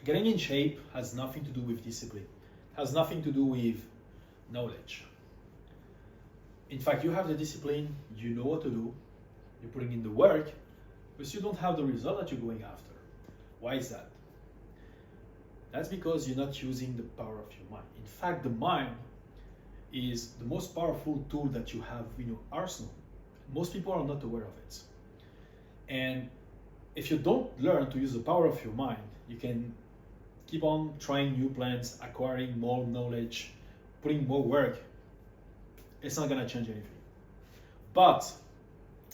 getting in shape has nothing to do with discipline, has nothing to do with knowledge. In fact, you have the discipline, you know what to do, you're putting in the work, but you don't have the result that you're going after. Why is that? That's because you're not using the power of your mind. In fact, the mind is the most powerful tool that you have in your arsenal. Most people are not aware of it. And if you don't learn to use the power of your mind, you can keep on trying new plans, acquiring more knowledge, putting more work. It's not going to change anything. But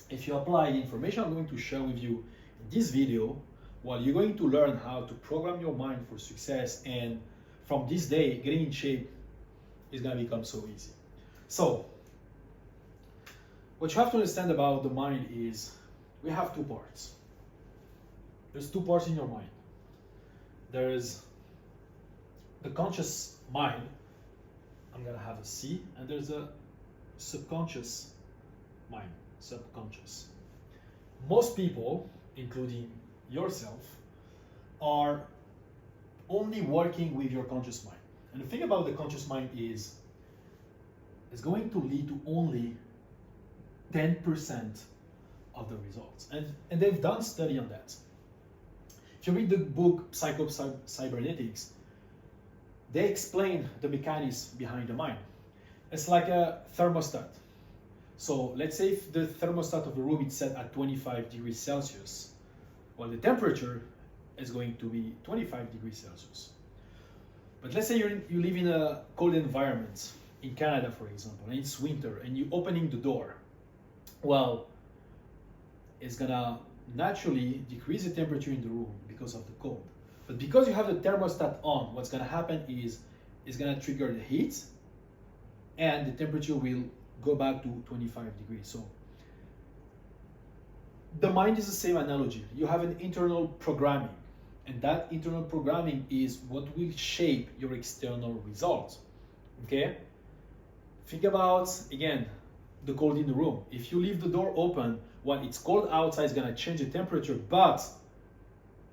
if you apply the information I'm going to share with you in this video, well, you're going to learn how to program your mind for success, and from this day, getting in shape is going to become so easy. So, what you have to understand about the mind is we have two parts. There's two parts in your mind. There's the conscious mind, I'm going to have a C, and there's a subconscious mind, subconscious. Most people, including yourself, are only working with your conscious mind. And the thing about the conscious mind is it's going to lead to only 10% of the results. And they've done study on that. If you read the book Cybernetics, they explain the mechanism behind the mind. It's like a thermostat. So let's say if the thermostat of the room is set at 25 degrees Celsius, well, the temperature is going to be 25 degrees Celsius. But let's say you live in a cold environment, in Canada, for example, and it's winter, and you're opening the door. Well, it's gonna naturally decrease the temperature in the room because of the cold. But because you have the thermostat on, what's gonna happen is it's gonna trigger the heat, and the temperature will go back to 25 degrees. So the mind is the same analogy. You have an internal programming, and that internal programming is what will shape your external results. Okay? Think about, again, the cold in the room. If you leave the door open when it's cold outside, it's gonna change the temperature, but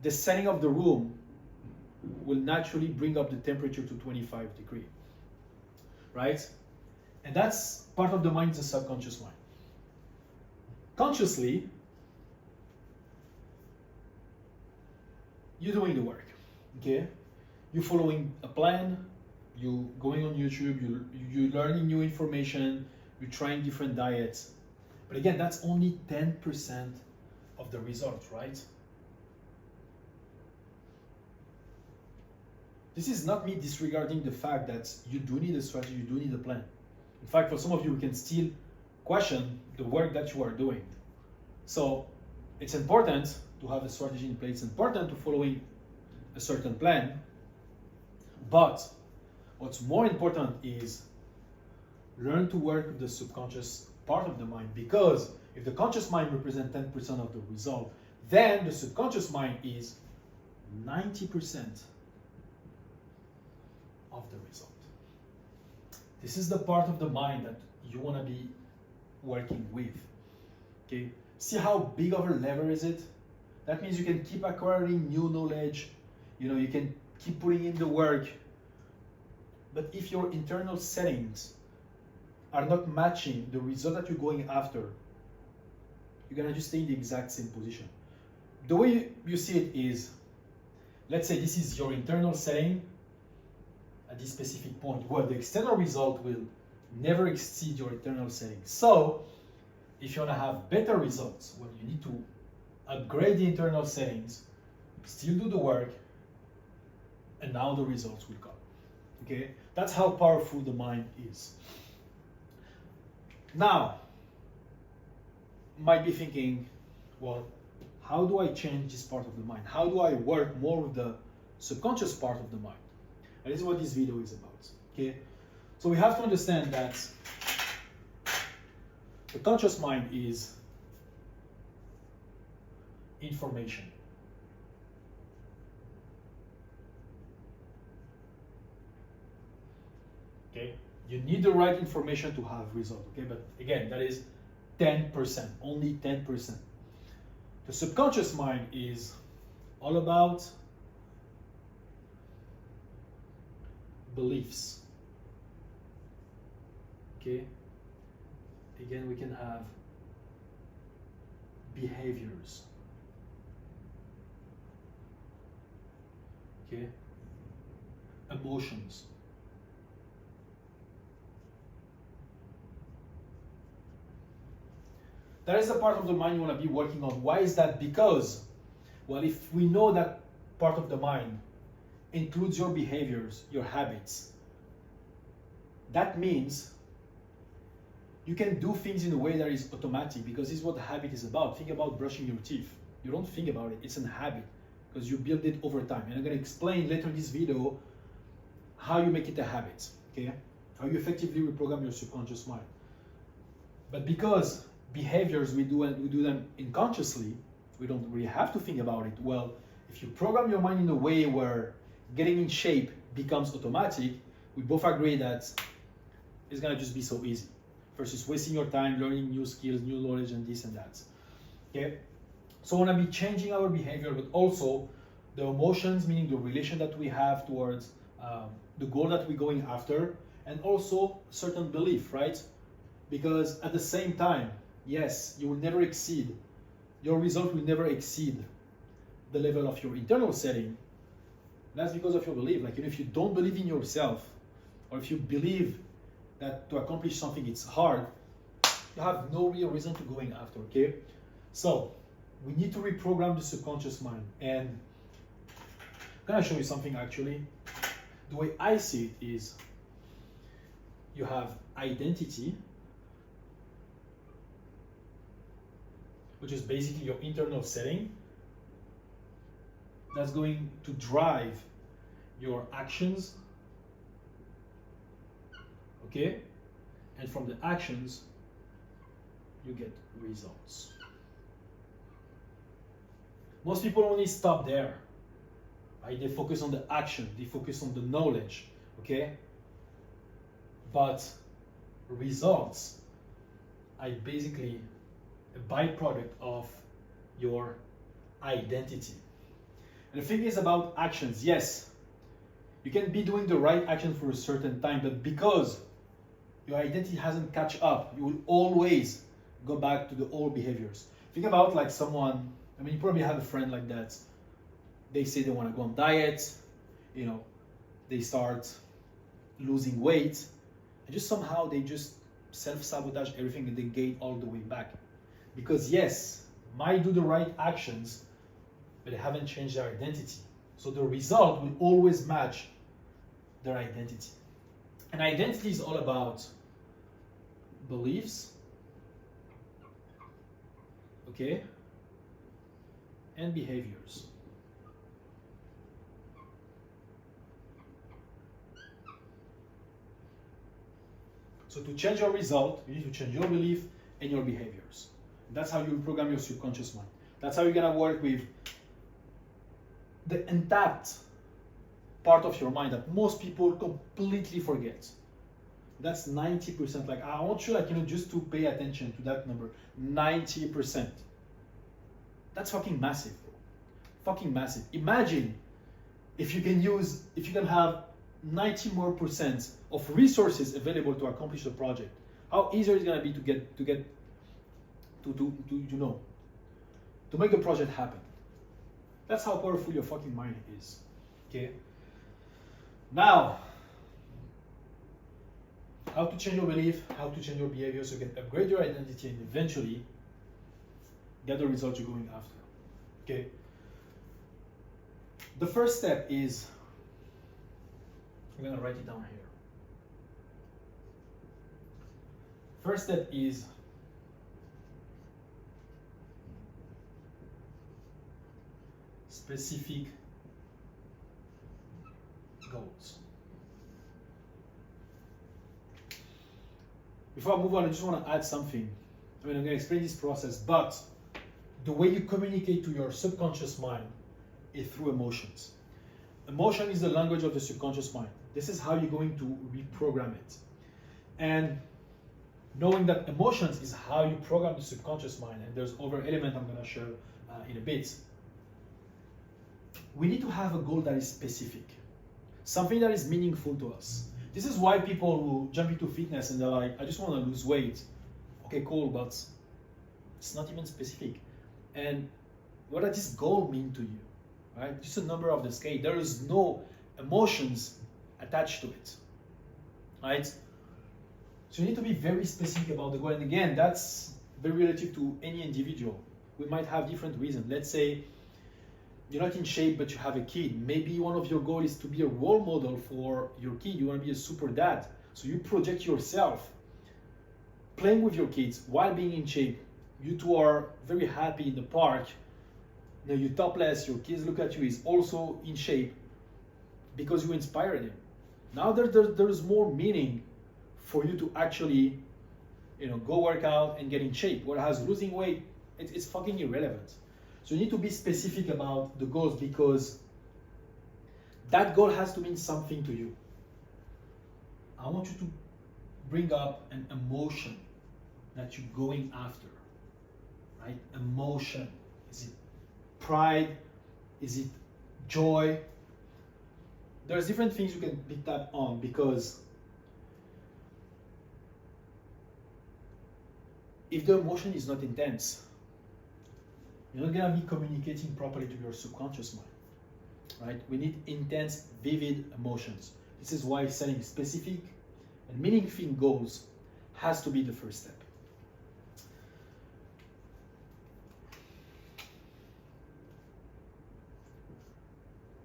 the setting of the room will naturally bring up the temperature to 25 degrees, right? And that's part of the mind, the subconscious mind. Consciously, you're doing the work, okay? You're following a plan, you're going on YouTube, you're learning new information, you're trying different diets. But again, that's only 10% of the results, right? This is not me disregarding the fact that you do need a strategy, you do need a plan. In fact, for some of you, we can still question the work that you are doing. So it's important to have a strategy in place, it's important to following a certain plan. But what's more important is learn to work with the subconscious part of the mind, because if the conscious mind represents 10% of the result, then the subconscious mind is 90% of the result. This is the part of the mind that you want to be working with. Okay, see how big of a lever is it? That means you can keep acquiring new knowledge, you can keep putting in the work. But if your internal settings are not matching the result that you're going after, you're gonna just stay in the exact same position. The way you see it is, let's say this is your internal setting at this specific point, where the external result will never exceed your internal setting. So if you want to have better results, well, you need to upgrade the internal settings, still do the work, and now the results will come. Okay, that's how powerful the mind is. Now, you might be thinking, well, how do I change this part of the mind? How do I work more with the subconscious part of the mind? And this is what this video is about. Okay, so we have to understand that the conscious mind is information. Okay, you need the right information to have result. Okay, but again, that is 10%, only 10%. The subconscious mind is all about beliefs. Okay? Again, we can have behaviors. Okay? Emotions. That is the part of the mind you want to be working on. Why is that? Because, well, if we know that part of the mind includes your behaviors, your habits, that means you can do things in a way that is automatic, because this is what the habit is about. Think about brushing your teeth. You don't think about it, it's a habit because you build it over time. And I'm going to explain later in this video how you make it a habit, okay? How you effectively reprogram your subconscious mind. But because behaviors we do them unconsciously, we don't really have to think about it. Well, if you program your mind in a way where getting in shape becomes automatic, we both agree that it's gonna just be so easy versus wasting your time learning new skills, new knowledge, and this and that. Okay? So we wanna be changing our behavior, but also the emotions, meaning the relation that we have towards the goal that we're going after, and also certain belief, right? Because at the same time, yes, you will never exceed, your result will never exceed the level of your internal setting. That's because of your belief. Like, if you don't believe in yourself, or if you believe that to accomplish something it's hard, you have no real reason to going after, okay? So we need to reprogram the subconscious mind. And I'm gonna show you something actually. The way I see it is, you have identity, which is basically your internal setting that's going to drive your actions, okay? And from the actions, you get results. Most people only stop there, right? They focus on the action, they focus on the knowledge, okay? But results are basically a byproduct of your identity. And the thing is about actions, yes, you can be doing the right action for a certain time, but because your identity hasn't catch up, you will always go back to the old behaviors. Think about like someone, I mean, you probably have a friend like that. They say they want to go on diet, you know, they start losing weight, and just somehow they just self-sabotage everything and they gain all the way back. Because yes, might do the right actions, but they haven't changed their identity. So the result will always match their identity. And identity is all about beliefs, okay, and behaviors. So to change your result, you need to change your belief and your behaviors. That's how you program your subconscious mind. That's how you're gonna work with the untapped part of your mind that most people completely forget. That's 90%. Like, I want you, like, just to pay attention to that number. 90%. That's fucking massive, bro. Fucking massive. Imagine if you can have 90% more of resources available to accomplish the project. How easier it's gonna be to make the project happen. That's how powerful your fucking mind is. Okay. Now, how to change your belief, how to change your behavior so you can upgrade your identity and eventually get the result you're going after. Okay. The first step is, I'm gonna write it down here. First step is specific goals. Before I move on, I just want to add something. I mean, I'm going to explain this process, but the way you communicate to your subconscious mind is through emotions. Emotion is the language of the subconscious mind. This is how you're going to reprogram it. And knowing that emotions is how you program the subconscious mind, and there's other element I'm going to share in a bit. We need to have a goal that is specific. something that is meaningful to us. This is why people who jump into fitness and they're like, I just want to lose weight. Okay, cool, but it's not even specific. And what does this goal mean to you? Right? Just a number of the scale. There is no emotions attached to it. Right? So you need to be very specific about the goal. And again, that's very relative to any individual. We might have different reasons. Let's say you're not in shape, but you have a kid. Maybe one of your goals is to be a role model for your kid. You want to be a super dad. So you project yourself playing with your kids while being in shape. You two are very happy in the park. You know, you're topless, your kids look at you, he's also in shape because you inspired him. Now there's more meaning for you to actually, go work out and get in shape. Whereas losing weight, it's fucking irrelevant. So you need to be specific about the goals because that goal has to mean something to you. I want you to bring up an emotion that you're going after, right? Emotion. Is it pride? Is it joy? There's different things you can pick that on because if the emotion is not intense, you're not gonna be communicating properly to your subconscious mind, right? We need intense, vivid emotions. This is why setting specific and meaningful goals has to be the first step.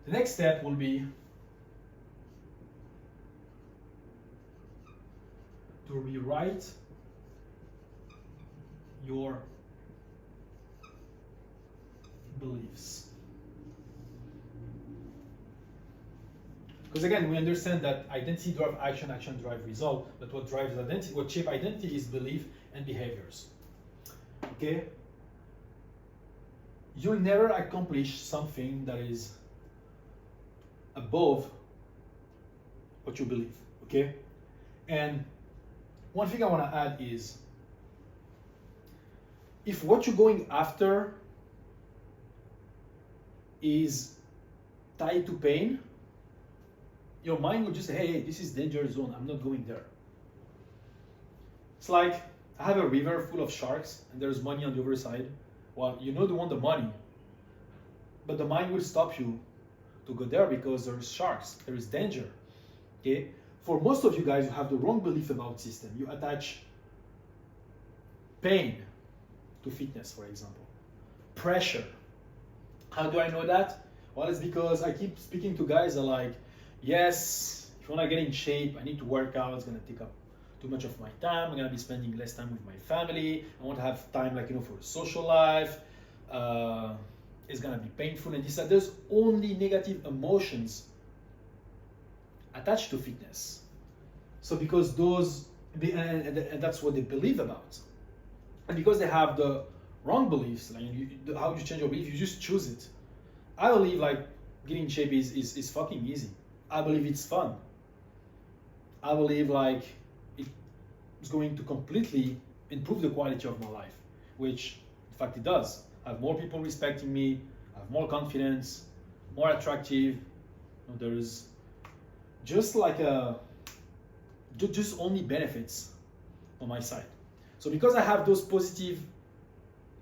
The next step will be to rewrite your beliefs. Because again, we understand that identity drives action, action drives result, but what drives identity, what shapes identity is belief and behaviors. Okay? You'll never accomplish something that is above what you believe, okay? And one thing I want to add is, if what you're going after is tied to pain, your mind will just say, hey, this is danger zone, I'm not going there. It's like, I have a river full of sharks and there's money on the other side. Well, you know you want the money, but the mind will stop you to go there because there's sharks, there is danger. Okay? For most of you guys, you have the wrong belief about system. You attach pain to fitness, for example. Pressure. How do I know that? Well, it's because I keep speaking to guys that are like, yes, if you want to get in shape, I need to work out, it's going to take up too much of my time, I'm going to be spending less time with my family, I want to have time for a social life, it's going to be painful, and this, that. There's only negative emotions attached to fitness. So because those, and that's what they believe about. And because they have the wrong beliefs, like how do you change your belief? You just choose it. I believe getting in shape is fucking easy. I believe it's fun. I believe it's going to completely improve the quality of my life, which in fact it does. I have more people respecting me, I have more confidence, more attractive. There is just just only benefits on my side. So because I have those positive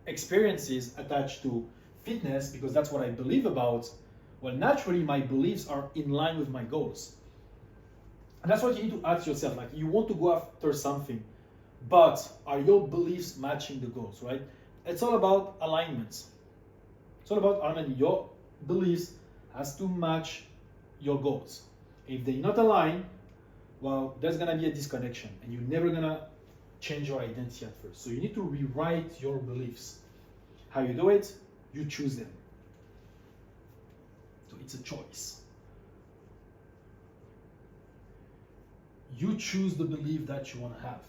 experiences attached to fitness, because that's what I believe about, well, naturally my beliefs are in line with my goals. And that's what you need to ask yourself. You want to go after something, but are your beliefs matching the goals, right? It's all about alignments. It's all about alignment. Your beliefs has to match your goals. If they're not aligned, well, there's gonna be a disconnection and you're never gonna change your identity at first. So you need to rewrite your beliefs. How you do it? You choose them. So it's a choice. You choose the belief that you want to have.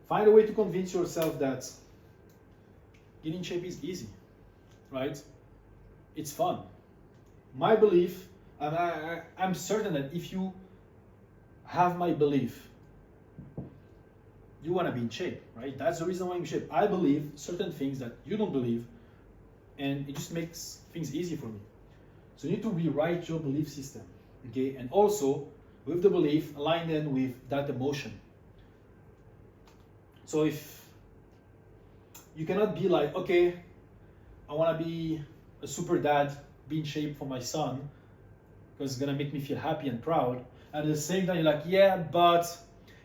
Find a way to convince yourself that getting in shape is easy, right? It's fun. My belief, and I'm certain that if you have my belief, you want to be in shape, right? That's the reason why I'm in shape. I believe certain things that you don't believe, and it just makes things easy for me. So you need to rewrite your belief system. Okay, and also with the belief, align them with that emotion. So if you cannot be like, okay, I want to be a super dad, be in shape for my son, because it's gonna make me feel happy and proud. And at the same time, you're like, yeah, but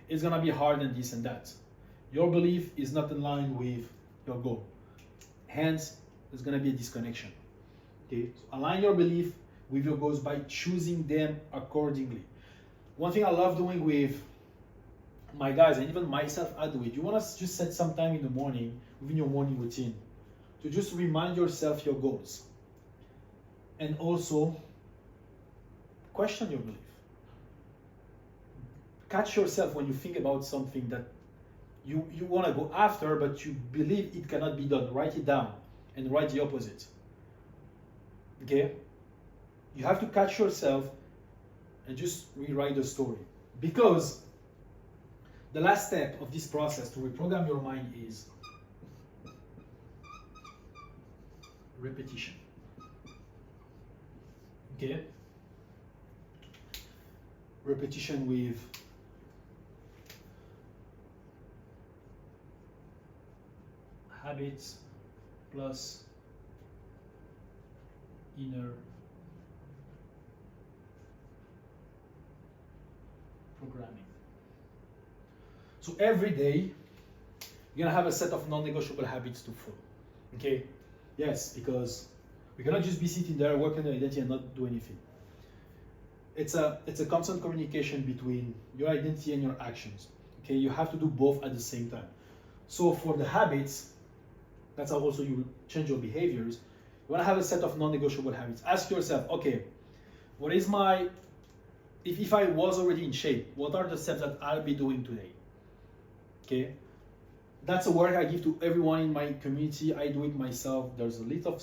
it's gonna be hard and this and that. Your belief is not in line with your goal. Hence, there's gonna be a disconnection. Okay, so align your belief with your goals by choosing them accordingly. One thing I love doing with my guys, and even myself, I do it. You want to just set some time in the morning within your morning routine to just remind yourself your goals, and also question your belief. Catch yourself when you think about something that you want to go after, but you believe it cannot be done. Write it down and write the opposite. Okay? You have to catch yourself and just rewrite the story. Because the last step of this process to reprogram your mind is repetition. Okay? Repetition with habits plus inner programming. So every day you're gonna have a set of non-negotiable habits to follow. Okay? Yes, because we cannot just be sitting there working on identity and not do anything. It's a constant communication between your identity and your actions. Okay, you have to do both at the same time. So for the habits, that's how also you change your behaviors. You want to have a set of non-negotiable habits. Ask yourself, okay, what is my, if I was already in shape, what are the steps that I'll be doing today? Okay, that's a work I give to everyone in my community. I do it myself. There's a list of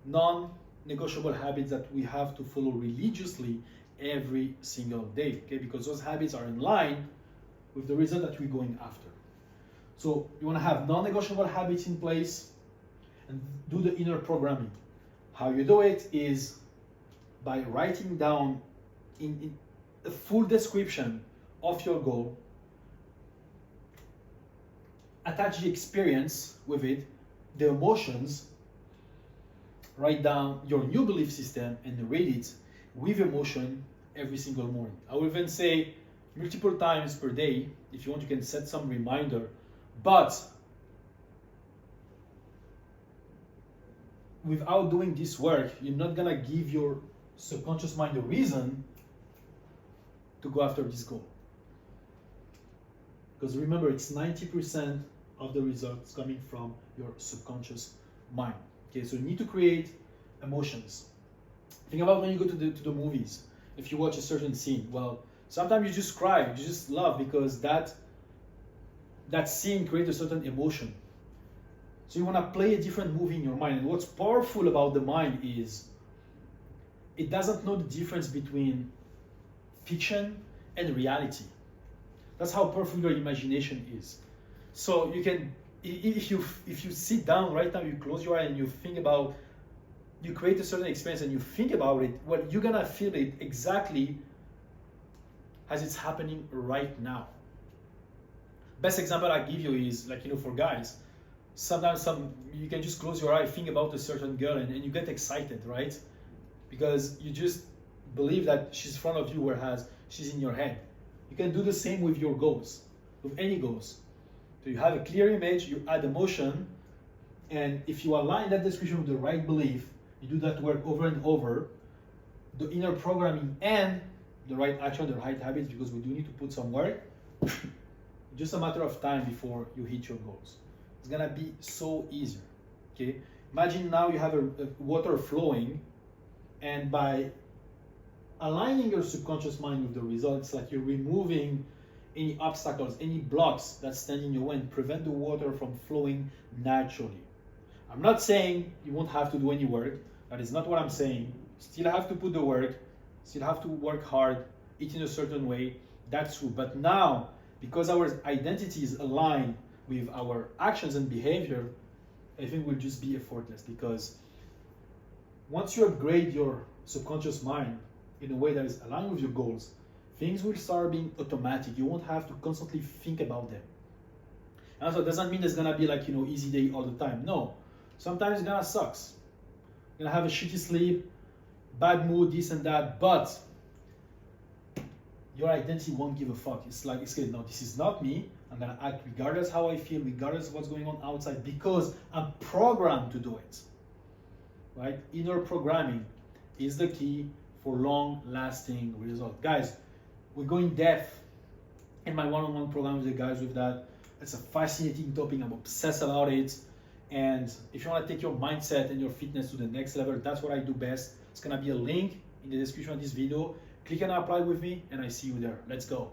non-negotiable habits that we have to follow religiously every single day, okay, because those habits are in line with the result that we're going after. So you want to have non-negotiable habits in place and do the inner programming. How you do it is by writing down in a full description of your goal, attach the experience with it, the emotions, write down your new belief system and read it with emotion every single morning. I will even say multiple times per day. If you want, you can set some reminder, but without doing this work, you're not gonna give your subconscious mind a reason to go after this goal. Because remember, it's 90% of the results coming from your subconscious mind. Okay, so you need to create emotions. Think about when you go to the movies. If you watch a certain scene, well, sometimes you just cry, you just love because that scene creates a certain emotion. So you want to play a different movie in your mind. And what's powerful about the mind is it doesn't know the difference between fiction and reality. That's how powerful your imagination is. So you can, if you sit down right now, you close your eye and you think about, you create a certain experience and you think about it, well, you're gonna feel it exactly as it's happening right now. Best example I give you is, like, for guys, sometimes you can just close your eye, think about a certain girl, and you get excited, right? Because you just believe that she's in front of you, whereas she's in your head. You can do the same with your goals, with any goals. So you have a clear image, you add emotion, and if you align that description with the right belief, you do that work over and over, the inner programming and the right action, the right habits, because we do need to put some work, just a matter of time before you hit your goals. It's gonna be so easier, okay? Imagine now you have a water flowing, and by aligning your subconscious mind with the results, like you're removing any obstacles, any blocks that stand in your way and prevent the water from flowing naturally. I'm not saying you won't have to do any work. That is not what I'm saying. Still have to put the work, still have to work hard, eat in a certain way. That's true. But now, because our identity is aligned with our actions and behavior, I think will just be effortless. Because once you upgrade your subconscious mind, in a way that is aligned with your goals, things will start being automatic. You won't have to constantly think about them. And so it doesn't mean there's gonna be like, easy day all the time. No, sometimes it's gonna sucks. You're gonna have a shitty sleep, bad mood, this and that, but your identity won't give a fuck. It's like, it's good. No, this is not me. I'm gonna act regardless how I feel, regardless of what's going on outside, because I'm programmed to do it. Right? Inner programming is the key for long-lasting results. Guys, we go in depth in my one-on-one program with the guys with that. It's a fascinating topic. I'm obsessed about it. And if you want to take your mindset and your fitness to the next level, that's what I do best. It's gonna be a link in the description of this video. Click and apply with me, and I see you there. Let's go.